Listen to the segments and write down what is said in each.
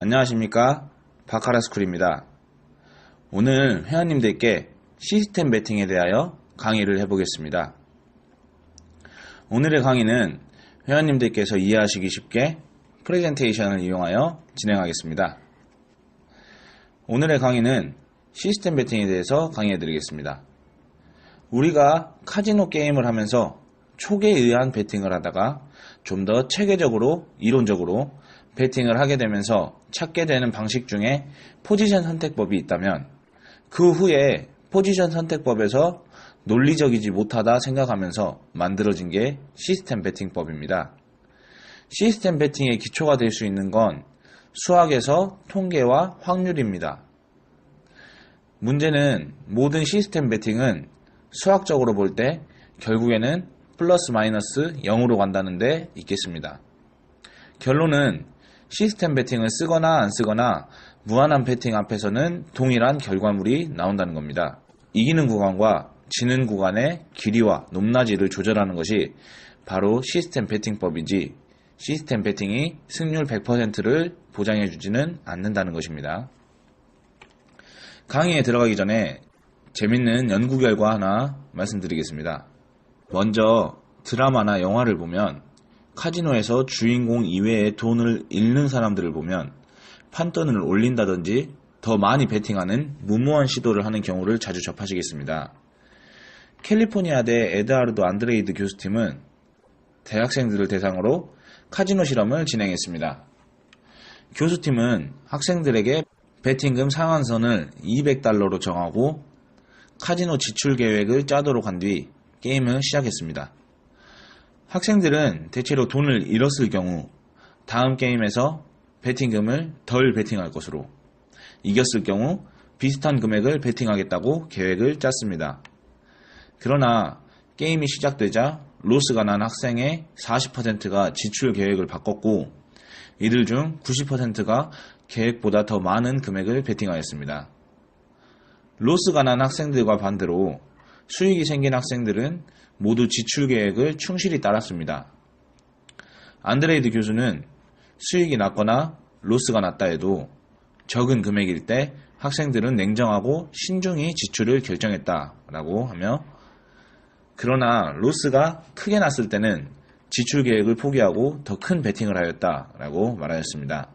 안녕하십니까, 바카라스쿨입니다. 오늘 회원님들께 시스템 베팅에 대하여 강의를 해보겠습니다. 오늘의 강의는 회원님들께서 이해하시기 쉽게 프레젠테이션을 이용하여 진행하겠습니다. 오늘의 강의는 시스템 베팅에 대해서 강의해 드리겠습니다. 우리가 카지노 게임을 하면서 촉에 의한 베팅을 하다가 좀 더 체계적으로, 이론적으로 베팅을 하게 되면서 찾게 되는 방식 중에 포지션 선택법이 있다면 그 후에 포지션 선택법에서 논리적이지 못하다 생각하면서 만들어진 게 시스템 베팅법입니다. 시스템 베팅의 기초가 될 수 있는 건 수학에서 통계와 확률입니다. 문제는 모든 시스템 베팅은 수학적으로 볼 때 결국에는 플러스 마이너스 0으로 간다는 데 있겠습니다. 결론은 시스템 베팅을 쓰거나 안 쓰거나 무한한 베팅 앞에서는 동일한 결과물이 나온다는 겁니다. 이기는 구간과 지는 구간의 길이와 높낮이를 조절하는 것이 바로 시스템 베팅법이지 시스템 베팅이 승률 100%를 보장해주지는 않는다는 것입니다. 강의에 들어가기 전에 재밌는 연구 결과 하나 말씀드리겠습니다. 먼저 드라마나 영화를 보면 카지노에서 주인공 이외에 돈을 잃는 사람들을 보면 판돈을 올린다든지 더 많이 베팅하는 무모한 시도를 하는 경우를 자주 접하시겠습니다. 캘리포니아대 에드하르도 안드레이드 교수팀은 대학생들을 대상으로 카지노 실험을 진행했습니다. 교수팀은 학생들에게 베팅금 상한선을 $200로 정하고 카지노 지출 계획을 짜도록 한 뒤 게임을 시작했습니다. 학생들은 대체로 돈을 잃었을 경우 다음 게임에서 베팅금을 덜 베팅할 것으로, 이겼을 경우 비슷한 금액을 베팅하겠다고 계획을 짰습니다. 그러나 게임이 시작되자 로스가 난 학생의 40%가 지출 계획을 바꿨고 이들 중 90%가 계획보다 더 많은 금액을 베팅하였습니다. 로스가 난 학생들과 반대로 수익이 생긴 학생들은 모두 지출 계획을 충실히 따랐습니다. 안드레이드 교수는 수익이 났거나 로스가 났다 해도 적은 금액일 때 학생들은 냉정하고 신중히 지출을 결정했다라고 하며, 그러나 로스가 크게 났을 때는 지출 계획을 포기하고 더 큰 베팅을 하였다라고 말하였습니다.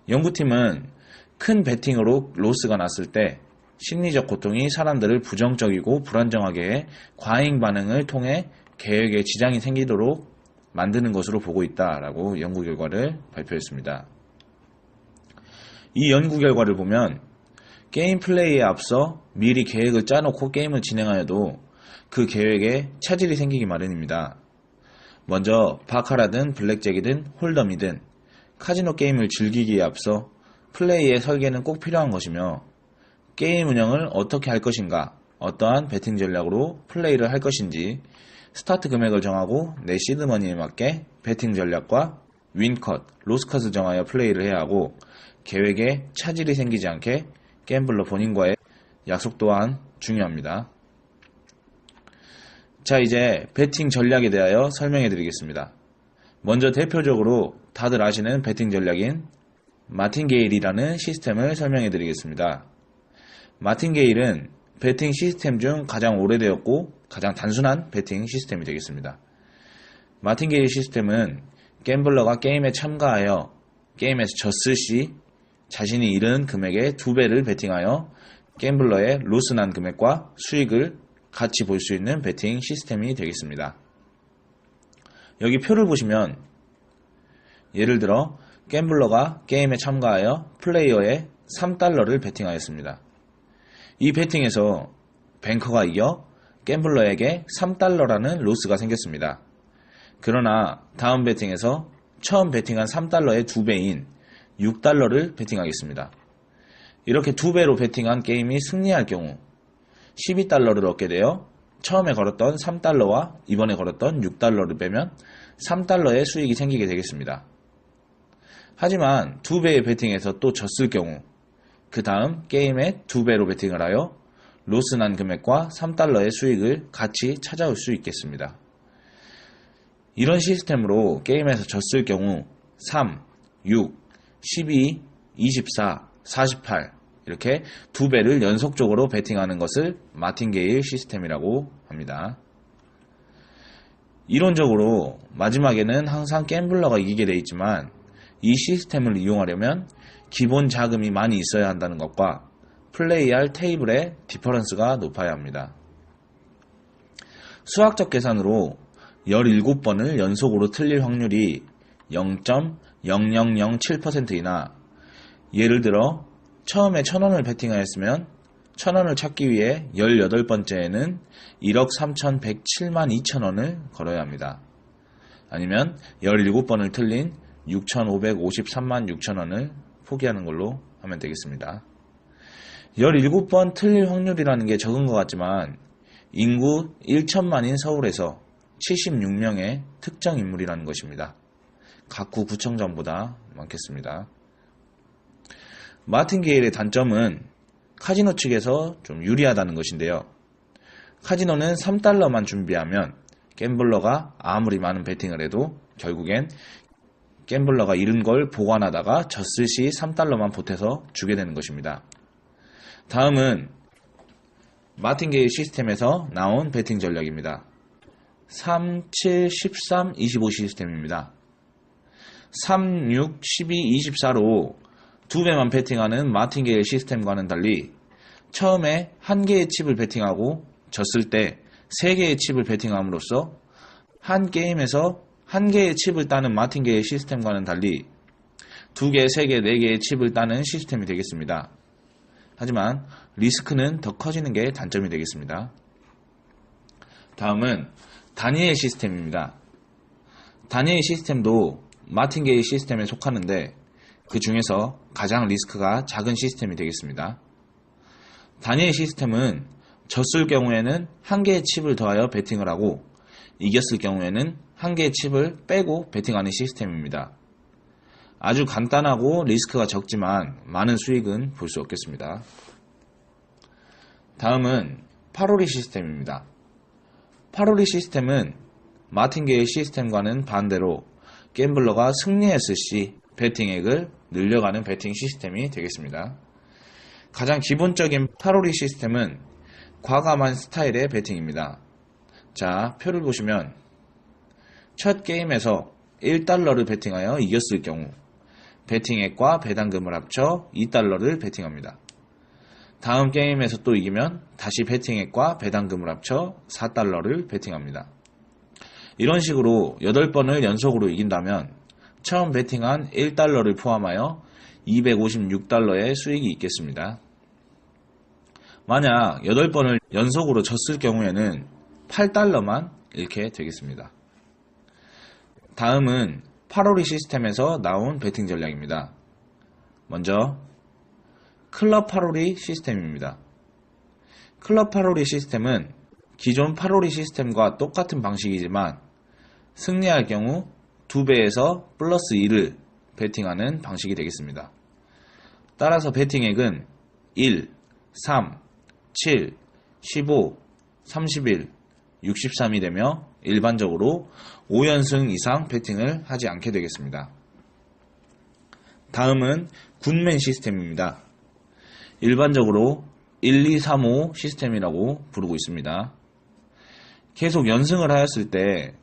연구팀은 큰 베팅으로 로스가 났을 때 심리적 고통이 사람들을 부정적이고 불안정하게 해 과잉 반응을 통해 계획에 지장이 생기도록 만드는 것으로 보고 있다라고 연구 결과를 발표했습니다. 이 연구 결과를 보면 게임 플레이에 앞서 미리 계획을 짜놓고 게임을 진행하여도 그 계획에 차질이 생기기 마련입니다. 먼저 바카라든 블랙잭이든 홀덤이든 카지노 게임을 즐기기에 앞서 플레이의 설계는 꼭 필요한 것이며 게임 운영을 어떻게 할 것인가, 어떠한 베팅 전략으로 플레이를 할 것인지 스타트 금액을 정하고 내 시드머니에 맞게 베팅 전략과 윈컷, 로스컷을 정하여 플레이를 해야 하고 계획에 차질이 생기지 않게 갬블러 본인과의 약속 또한 중요합니다. 자, 이제 베팅 전략에 대하여 설명해 드리겠습니다. 먼저 대표적으로 다들 아시는 베팅 전략인 마틴게일이라는 시스템을 설명해 드리겠습니다. 마틴게일은 베팅 시스템 중 가장 오래되었고 가장 단순한 베팅 시스템이 되겠습니다. 마틴게일 시스템은 갬블러가 게임에 참가하여 게임에서 졌을 시 자신이 잃은 금액의 2배를 베팅하여 갬블러의 로스난 금액과 수익을 같이 볼 수 있는 베팅 시스템이 되겠습니다. 여기 표를 보시면 예를 들어 갬블러가 게임에 참가하여 플레이어에 $3를 베팅하였습니다. 이 베팅에서 뱅커가 이겨 갬블러에게 $3라는 로스가 생겼습니다. 그러나 다음 베팅에서 처음 베팅한 $3의 2배인 $6를 베팅하겠습니다. 이렇게 2배로 베팅한 게임이 승리할 경우 $12를 얻게 되어 처음에 걸었던 $3와 이번에 걸었던 $6를 빼면 $3의 수익이 생기게 되겠습니다. 하지만 2배의 베팅에서 또 졌을 경우 그 다음 게임에 2배로 베팅을 하여 로스난 금액과 $3의 수익을 같이 찾아올 수 있겠습니다. 이런 시스템으로 게임에서 졌을 경우 3, 6, 12, 24, 48 이렇게 2배를 연속적으로 베팅하는 것을 마틴게일 시스템이라고 합니다. 이론적으로 마지막에는 항상 갬블러가 이기게 되어 있지만 이 시스템을 이용하려면 기본 자금이 많이 있어야 한다는 것과 플레이할 테이블의 디퍼런스가 높아야 합니다. 수학적 계산으로 17번을 연속으로 틀릴 확률이 0.0007%이나 예를 들어 처음에 1000원을 베팅하였으면 1000원을 찾기 위해 18번째에는 1억 3107만 2000원을 걸어야 합니다. 아니면 17번을 틀린 6553만 6000원을 포기하는 걸로 하면 되겠습니다. 17번 틀릴 확률이라는 게 적은 것 같지만 인구 1천만인 서울에서 76명의 특정 인물이라는 것입니다. 각구 구청장보다 많겠습니다. 마틴게일의 단점은 카지노 측에서 좀 유리하다는 것인데요. 카지노는 3달러만 준비하면 갬블러가 아무리 많은 베팅을 해도 결국엔 갬블러가 잃은 걸 보관하다가 졌을 시 3달러만 보태서 주게 되는 것입니다. 다음은 마틴게일 시스템에서 나온 베팅 전략입니다. 3, 7, 13, 25 시스템입니다. 3, 6, 12, 24로 2배만 베팅하는 마틴게일 시스템과는 달리 처음에 1개의 칩을 베팅하고 졌을 때 3개의 칩을 베팅함으로써 한 게임에서 1개의 칩을 따는 마틴게일 시스템과는 달리 2개, 3개, 4개의 칩을 따는 시스템이 되겠습니다. 하지만 리스크는 더 커지는 게 단점이 되겠습니다. 다음은 다니엘 시스템입니다. 다니엘 시스템도 마틴게일 시스템에 속하는데 그 중에서 가장 리스크가 작은 시스템이 되겠습니다. 다니엘 시스템은 졌을 경우에는 1개의 칩을 더하여 베팅을 하고 이겼을 경우에는 1개의 칩을 빼고 베팅하는 시스템입니다. 아주 간단하고 리스크가 적지만 많은 수익은 볼 수 없겠습니다. 다음은 파로리 시스템입니다. 파로리 시스템은 마틴게일 시스템과는 반대로 갬블러가 승리했을 시 베팅액을 늘려가는 베팅 시스템이 되겠습니다. 가장 기본적인 파로리 시스템은 과감한 스타일의 베팅입니다. 자, 표를 보시면 첫 게임에서 1달러를 베팅하여 이겼을 경우 베팅액과 배당금을 합쳐 2달러를 베팅합니다. 다음 게임에서 또 이기면 다시 베팅액과 배당금을 합쳐 4달러를 베팅합니다. 이런 식으로 8번을 연속으로 이긴다면 처음 베팅한 1달러를 포함하여 256달러의 수익이 있겠습니다. 만약 8번을 연속으로 졌을 경우에는 8달러만 잃게 되겠습니다. 다음은 파로리 시스템에서 나온 베팅 전략입니다. 먼저 클럽 파로리 시스템입니다. 클럽 파로리 시스템은 기존 파로리 시스템과 똑같은 방식이지만 승리할 경우 2배에서 플러스 1을 베팅하는 방식이 되겠습니다. 따라서 베팅액은 1, 3, 7, 15, 31, 63이 되며 일반적으로 5연승 이상 베팅을 하지 않게 되겠습니다. 다음은 굿맨 시스템입니다. 일반적으로 1, 2, 3, 5 시스템이라고 부르고 있습니다. 계속 연승을 하였을 때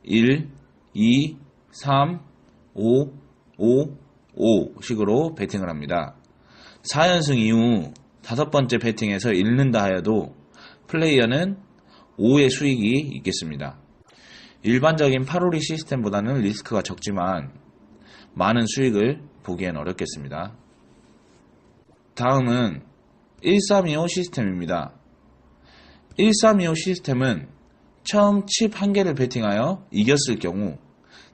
1, 2, 3, 5, 5, 5 식으로 베팅을 합니다. 4연승 이후 5번째 베팅에서 잃는다 하여도 플레이어는 5의 수익이 있겠습니다. 일반적인 파로리 시스템보다는 리스크가 적지만 많은 수익을 보기엔 어렵겠습니다. 다음은 1325 시스템입니다. 1325 시스템은 처음 칩 1개를 베팅하여 이겼을 경우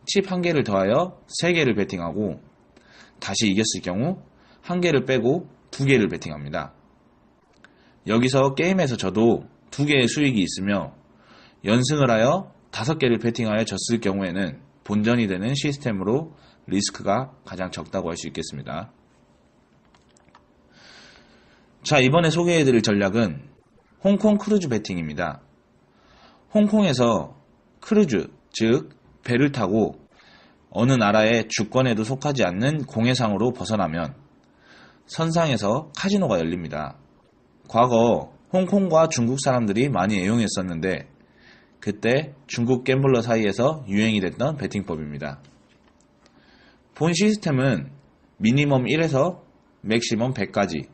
칩 1개를 더하여 3개를 베팅하고 다시 이겼을 경우 1개를 빼고 2개를 베팅합니다. 여기서 게임에서 져도 2개의 수익이 있으며 연승을 하여 5개를 베팅하여 졌을 경우에는 본전이 되는 시스템으로 리스크가 가장 적다고 할 수 있겠습니다. 자, 이번에 소개해드릴 전략은 홍콩 크루즈 베팅입니다. 홍콩에서 크루즈, 즉 배를 타고 어느 나라의 주권에도 속하지 않는 공해상으로 벗어나면 선상에서 카지노가 열립니다. 과거 홍콩과 중국 사람들이 많이 애용했었는데 그때 중국 갬블러 사이에서 유행이 됐던 베팅법입니다. 본 시스템은 미니멈 1에서 맥시멈 100까지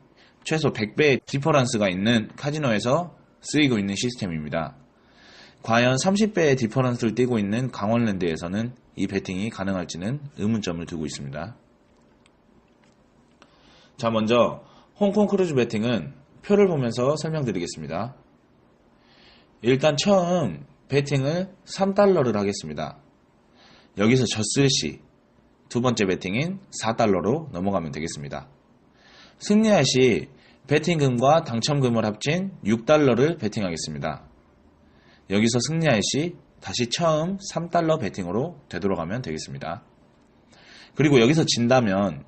최소 100배의 디퍼런스가 있는 카지노에서 쓰이고 있는 시스템입니다. 과연 30배의 디퍼런스를 띄고 있는 강원랜드에서는 이 베팅이 가능할지는 의문점을 두고 있습니다. 자, 먼저 홍콩 크루즈 베팅은 표를 보면서 설명드리겠습니다. 일단 처음 베팅을 3달러를 하겠습니다. 여기서 졌을 시 두 번째 베팅인 4달러로 넘어가면 되겠습니다. 승리할 시 베팅금과 당첨금을 합친 6달러를 베팅하겠습니다. 여기서 승리할 시 다시 처음 3달러 베팅으로 되돌아가면 되겠습니다. 그리고 여기서 진다면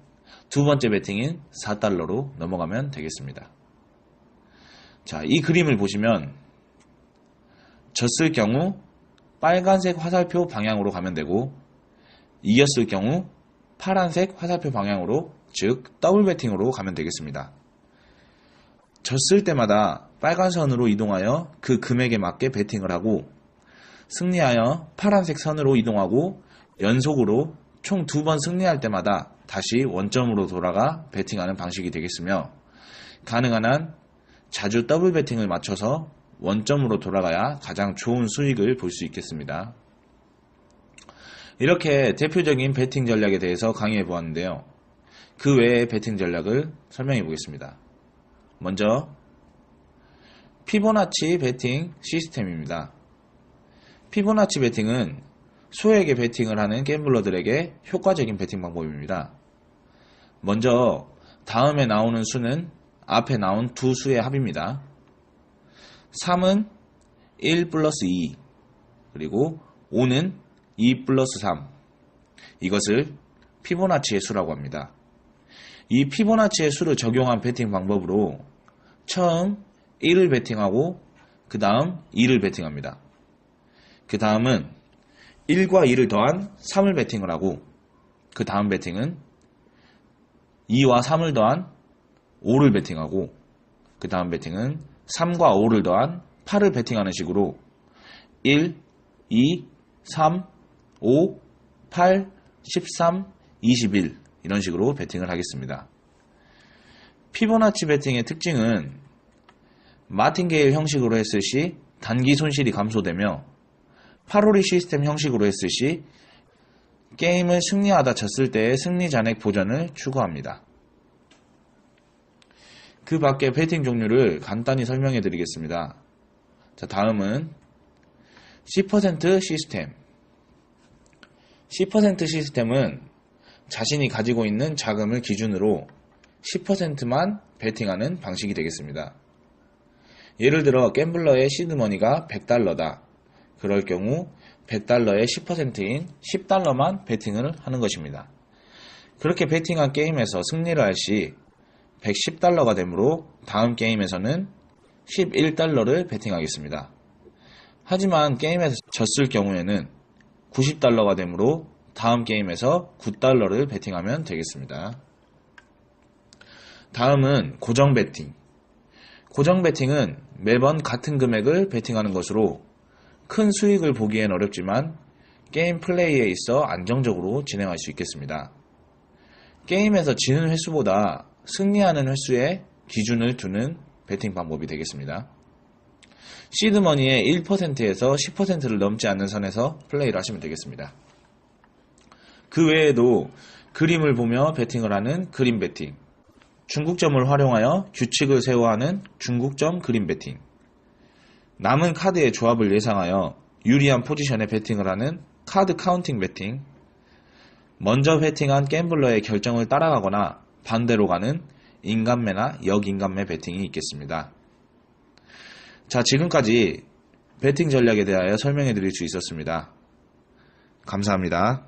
두 번째 베팅인 4달러로 넘어가면 되겠습니다. 자, 이 그림을 보시면 졌을 경우 빨간색 화살표 방향으로 가면 되고 이겼을 경우 파란색 화살표 방향으로, 즉 더블 베팅으로 가면 되겠습니다. 졌을 때마다 빨간 선으로 이동하여 그 금액에 맞게 베팅을 하고 승리하여 파란색 선으로 이동하고 연속으로 총 2번 승리할 때마다 다시 원점으로 돌아가 베팅하는 방식이 되겠으며 가능한 한 자주 더블 베팅을 맞춰서 원점으로 돌아가야 가장 좋은 수익을 볼 수 있겠습니다. 이렇게 대표적인 베팅 전략에 대해서 강의해 보았는데요. 그 외의 베팅 전략을 설명해 보겠습니다. 먼저 피보나치 베팅 시스템입니다. 피보나치 베팅은 소액의 베팅을 하는 갬블러들에게 효과적인 베팅 방법입니다. 먼저 다음에 나오는 수는 앞에 나온 두 수의 합입니다. 3은 1 플러스 2, 그리고 5는 2 플러스 3. 이것을 피보나치의 수라고 합니다. 이 피보나치의 수를 적용한 베팅 방법으로 처음 1을 베팅하고 그 다음 2를 베팅합니다. 그 다음은 1과 2를 더한 3을 베팅을 하고 그 다음 베팅은 2와 3을 더한 5를 베팅하고 그 다음 베팅은 3과 5를 더한 8을 베팅하는 식으로 1, 2, 3, 5, 8, 13, 21 이런 식으로 베팅을 하겠습니다. 피보나치 베팅의 특징은 마틴게일 형식으로 했을 시 단기 손실이 감소되며 파로리 시스템 형식으로 했을 시 게임을 승리하다 졌을 때의 승리 잔액 보전을 추구합니다. 그 밖에 베팅 종류를 간단히 설명해 드리겠습니다. 자, 다음은 10% 시스템. 10% 시스템은 자신이 가지고 있는 자금을 기준으로 10%만 베팅하는 방식이 되겠습니다. 예를 들어 갬블러의 시드머니가 100달러다. 그럴 경우 100달러의 10%인 10달러만 베팅을 하는 것입니다. 그렇게 베팅한 게임에서 승리를 할 시 110달러가 되므로 다음 게임에서는 11달러를 베팅하겠습니다. 하지만 게임에서 졌을 경우에는 90달러가 되므로 다음 게임에서 9달러를 베팅하면 되겠습니다. 다음은 고정 베팅. 고정 베팅은 매번 같은 금액을 베팅하는 것으로 큰 수익을 보기엔 어렵지만 게임 플레이에 있어 안정적으로 진행할 수 있겠습니다. 게임에서 지는 횟수보다 승리하는 횟수에 기준을 두는 베팅 방법이 되겠습니다. 시드머니의 1%에서 10%를 넘지 않는 선에서 플레이를 하시면 되겠습니다. 그 외에도 그림을 보며 베팅을 하는 그림 베팅, 중국점을 활용하여 규칙을 세워하는 중국점 그림 베팅, 남은 카드의 조합을 예상하여 유리한 포지션에 베팅을 하는 카드 카운팅 베팅, 먼저 베팅한 갬블러의 결정을 따라가거나 반대로 가는 인간매나 역인간매 베팅이 있겠습니다. 자, 지금까지 베팅 전략에 대하여 설명해 드릴 수 있었습니다. 감사합니다.